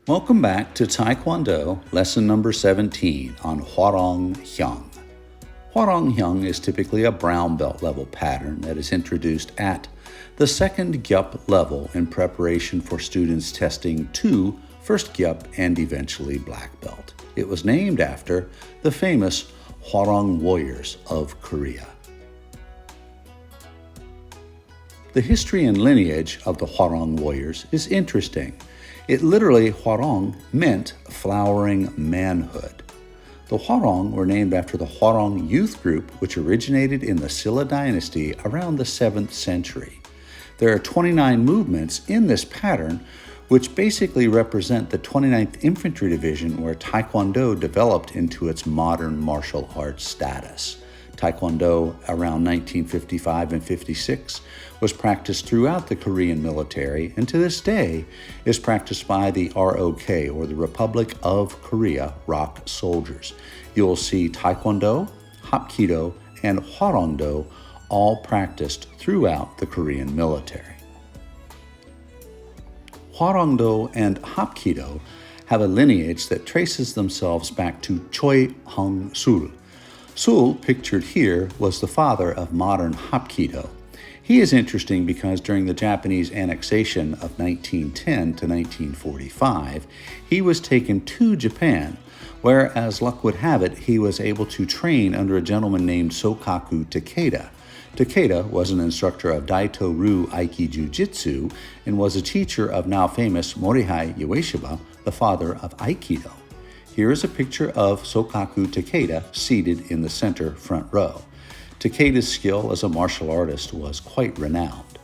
Welcome back to Taekwondo, lesson number 17 on Hwarang Hyung. Hwarang Hyung is typically a brown belt level pattern that is introduced at the second GYUP level in preparation for students testing to first GYUP and eventually black belt. It was named after the famous Hwarang warriors of Korea. The history and lineage of the Hwarang warriors is interesting. It literally, Hwarang, meant flowering manhood. The Hwarang were named after the Hwarang youth group, which originated in the Silla dynasty around the 7th century. There are 29 movements in this pattern, which basically represent the 29th Infantry Division, where Taekwondo developed into its modern martial arts status. Taekwondo around 1955 and 56 was practiced throughout the Korean military and to this day is practiced by the ROK, or the Republic of Korea, ROK soldiers. You'll see Taekwondo, hapkido, and Hwarang-do all practiced throughout the Korean military. Hwarang-do and hapkido have a lineage that traces themselves back to Choi Hong-sul. Sul, pictured here, was the father of modern hapkido. He is interesting because during the Japanese annexation of 1910 to 1945, he was taken to Japan, where, as luck would have it, he was able to train under a gentleman named Sokaku Takeda. Takeda was an instructor of Daito-ryu Aiki-Jiu-Jitsu and was a teacher of now famous Morihei Ueshiba, the father of Aikido. Here is a picture of Sokaku Takeda seated in the center front row. Takeda's skill as a martial artist was quite renowned.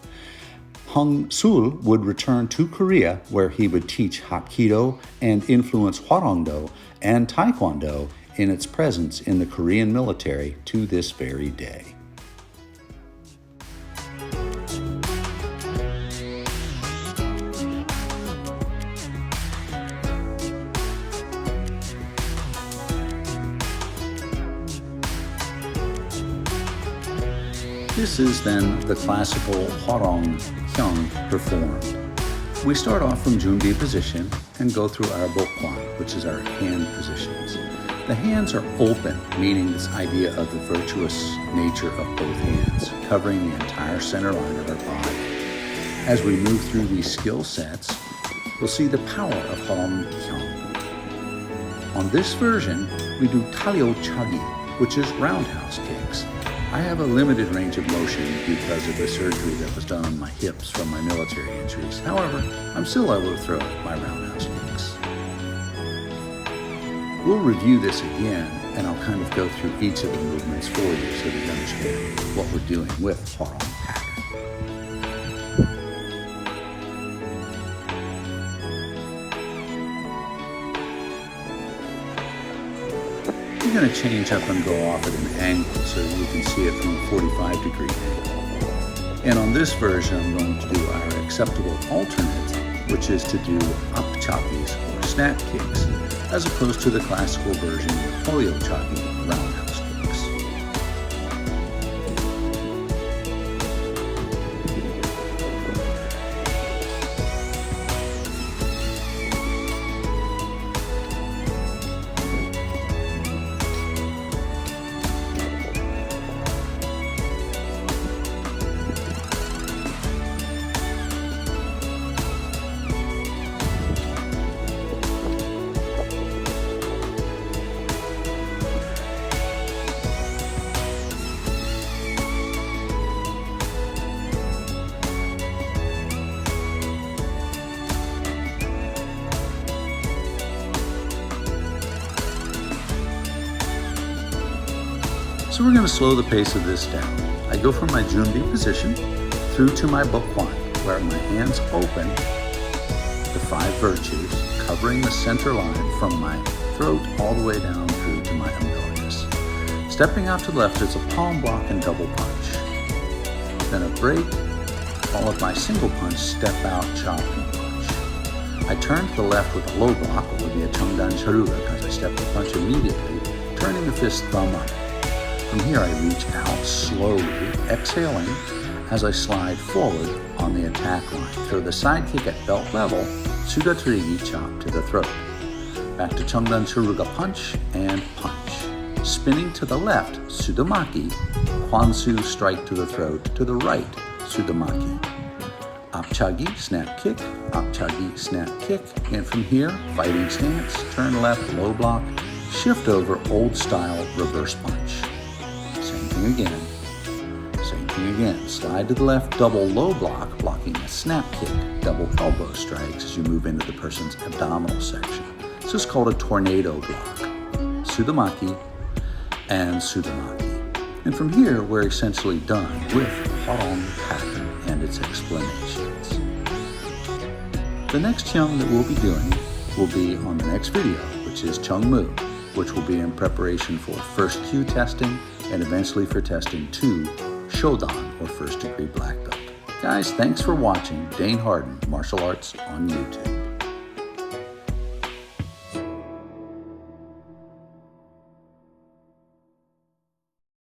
Hong-sul would return to Korea, where he would teach hapkido and influence Hwarang-do and Taekwondo in its presence in the Korean military to this very day. This is then the classical Hwarang Hyung performed. We start off from Jhoon Rhee position and go through our Bokwan, which is our hand positions. The hands are open, meaning this idea of the virtuous nature of both hands, covering the entire center line of our body. As we move through these skill sets, we'll see the power of Hwarang Hyung. On this version, we do Talyo Chagi, which is roundhouse kicks. I have a limited range of motion because of the surgery that was done on my hips from my military injuries. However, I'm still able to throw my roundhouse kicks. We'll review this again, and I'll kind of go through each of the movements for you so that you understand what we're doing with Hwarang pattern. We're going to change up and go off at an angle so you can see it from a 45-degree angle. And on this version, I'm going to do our acceptable alternate, which is to do up choppies or snap kicks, as opposed to the classical version of polio choppy roundhouse kicks. So we're going to slow the pace of this down. I go from my Jhoon Rhee position through to my Bokwan, where my hands open, the 5 virtues, covering the center line from my throat all the way down through to my umbilicus. Stepping out to the left is a palm block and double punch. Then a break, followed by single punch, step out, chop, and punch. I turn to the left with a low block, or would be a Chongdan Charuga, because I step the punch immediately, turning the fist thumb up. From here, I reach out slowly, exhaling as I slide forward on the attack line. Throw the side kick at belt level, Suda Terigi chop to the throat. Back to Chungdan Churuga punch and punch. Spinning to the left, Sudamaki. Kwansu strike to the throat. To the right, Sudamaki. Apchagi, snap kick. Apchagi, snap kick. And from here, fighting stance. Turn left, low block. Shift over, old style, reverse punch. Same thing again. Same thing again. Slide to the left, double low block, blocking a snap kick. Double elbow strikes as you move into the person's abdominal section. This is called a tornado block. Sudamaki and Sudamaki. And from here, we're essentially done with Hwarang pattern and its explanations. The next Hyung that we'll be doing will be on the next video, which is Chungmu, which will be in preparation for first Q testing and eventually for testing 2 Shodan, or first degree black belt. Guys, thanks for watching Dane Harden Martial Arts on YouTube.